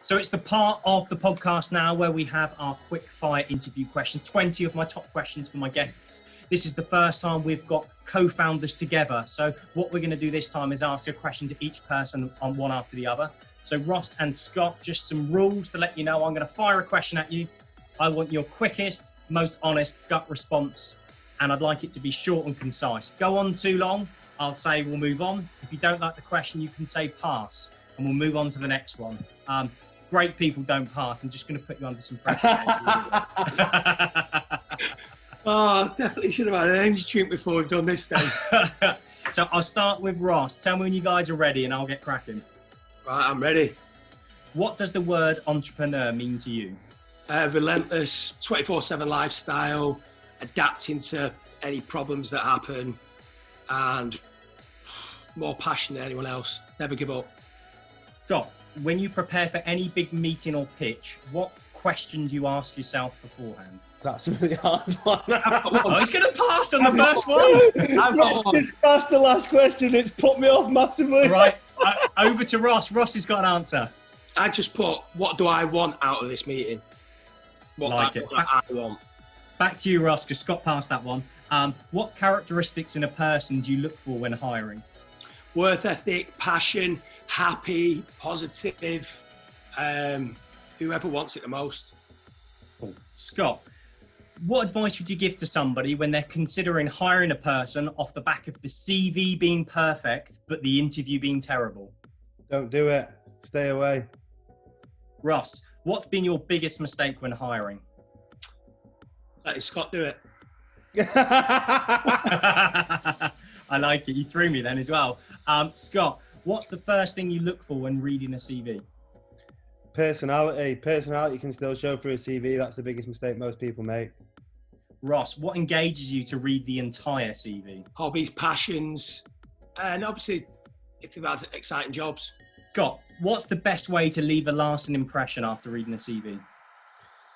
So it's the part of the podcast now where we have our quick-fire interview questions, 20 of my top questions for my guests. This is the first time we've got co-founders together. So what we're going to do this time is ask a question to each person on one after the other. So Ross and Scott, just some rules to let you know. I'm going to fire a question at you. I want your quickest, most honest gut response, and I'd like it to be short and concise. Go on too long, I'll say we'll move on. If you don't like the question, you can say pass, and we'll move on to the next one. Great people don't pass. I'm just going to put you under some pressure. Oh, definitely should have had an energy drink before we've done this then. So I'll start with Ross. Tell me when you guys are ready and I'll get cracking. Right, I'm ready. What does the word entrepreneur mean to you? Relentless, 24/7 lifestyle, adapting to any problems that happen, and more passion than anyone else. Never give up. Scott, when you prepare for any big meeting or pitch, what question do you ask yourself beforehand? That's a really hard one. Oh, he's going to pass on the first one. Ross just passed the last question. It's put me off massively. Right, over to Ross. Ross has got an answer. I just put, what do I want out of this meeting? What I want. Back to you, Ross, because Scott passed that one. What characteristics in a person do you look for when hiring? Work ethic, passion, happy, positive, whoever wants it the most. Cool. Scott, what advice would you give to somebody when they're considering hiring a person off the back of the CV being perfect, but the interview being terrible? Don't do it. Stay away. Ross, what's been your biggest mistake when hiring? Letting Scott do it. I like it. You threw me then as well. Scott, what's the first thing you look for when reading a CV? Personality. Personality can still show through a CV. That's the biggest mistake most people make. Ross, what engages you to read the entire CV? Hobbies, passions, and obviously if they've had exciting jobs. Scott, what's the best way to leave a lasting impression after reading a CV?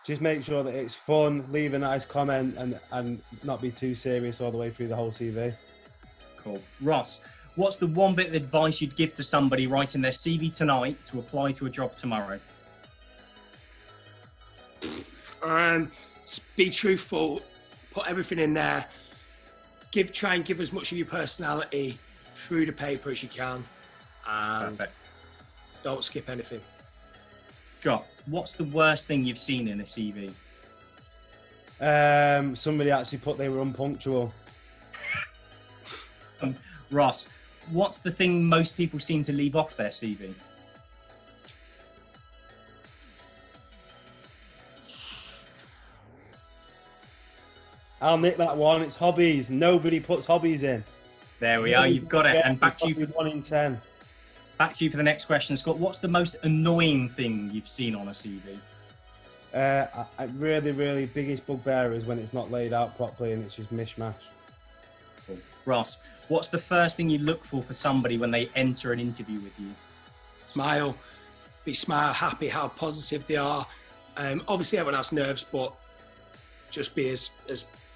Just make sure that it's fun, leave a nice comment, and not be too serious all the way through the whole CV. Cool. Ross, what's the one bit of advice you'd give to somebody writing their CV tonight to apply to a job tomorrow? Be truthful, put everything in there. Try and give as much of your personality through the paper as you can. And perfect. Don't skip anything. Scott, what's the worst thing you've seen in a CV? Somebody actually put they were unpunctual. Ross, what's the thing most people seem to leave off their CV? I'll nick that one. It's hobbies. Nobody puts hobbies in. There we are. You've got it. And back to you. 1 in 10. Back to you for the next question, Scott. What's the most annoying thing you've seen on a CV? Really biggest bugbear is when it's not laid out properly and it's just mishmash. Cool. Ross, what's the first thing you look for somebody when they enter an interview with you? Smile. Be happy, how positive they are. Obviously everyone has nerves, but just be as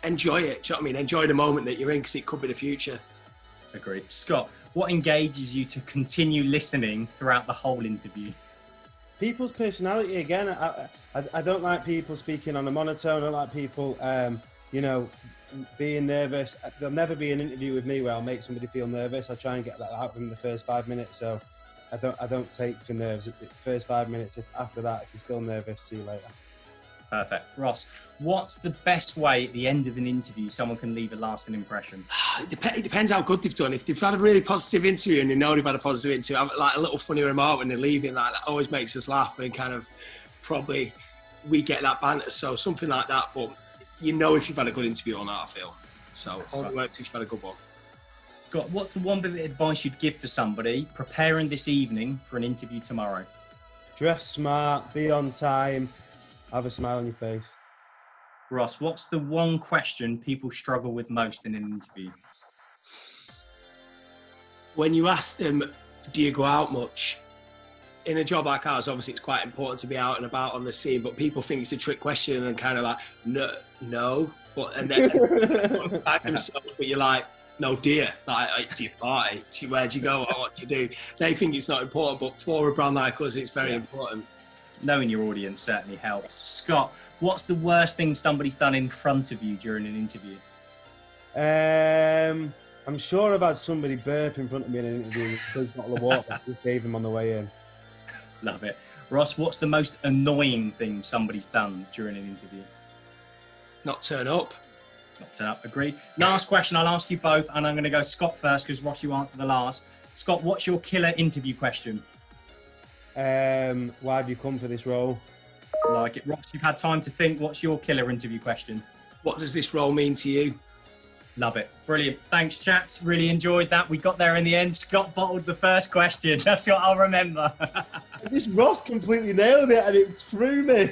enjoy it. Do you know what I mean? Enjoy the moment that you're in, because it could be the future. Agreed. Scott, what engages you to continue listening throughout the whole interview? People's personality again. I don't like people speaking on a monotone. I don't like people, being nervous. There'll never be an interview with me where I'll make somebody feel nervous. I try and get that out in the first 5 minutes. So I don't take for nerves. The first 5 minutes. After that, if you're still nervous, see you later. Perfect. Ross, what's the best way at the end of an interview someone can leave a lasting impression? It depends how good they've done. If they've had a really positive interview and they know they've had a positive interview, have like a little funny remark when they're leaving, like that always makes us laugh, and kind of probably we get that banter. So something like that. But you know if you've had a good interview or not, I feel. So only works if you've had a good one. Scott, what's the one bit of advice you'd give to somebody preparing this evening for an interview tomorrow? Dress smart, be on time, have a smile on your face. Ross, what's the one question people struggle with most in an interview? When you ask them, do you go out much? In a job like ours, obviously it's quite important to be out and about on the scene, but people think it's a trick question and kind of like, no. But, and then back themselves, but you're like, no dear, like, do you party? Where'd you go? What do you do? They think it's not important, but for a brand like us, it's very important. Knowing your audience certainly helps. Scott, what's the worst thing somebody's done in front of you during an interview? I'm sure I've had somebody burp in front of me in an interview with a big bottle of water that I just gave them on the way in. Love it. Ross, what's the most annoying thing somebody's done during an interview? Not turn up. Not turn up, agreed. Last question, I'll ask you both, and I'm going to go Scott first because Ross, you answered the last. Scott, what's your killer interview question? Why have you come for this role? Like it. Ross, you've had time to think. What's your killer interview question? What does this role mean to you? Love it. Brilliant. Thanks, chaps. Really enjoyed that. We got there in the end. Scott bottled the first question. That's what I'll remember. This Ross completely nailed it and it threw me.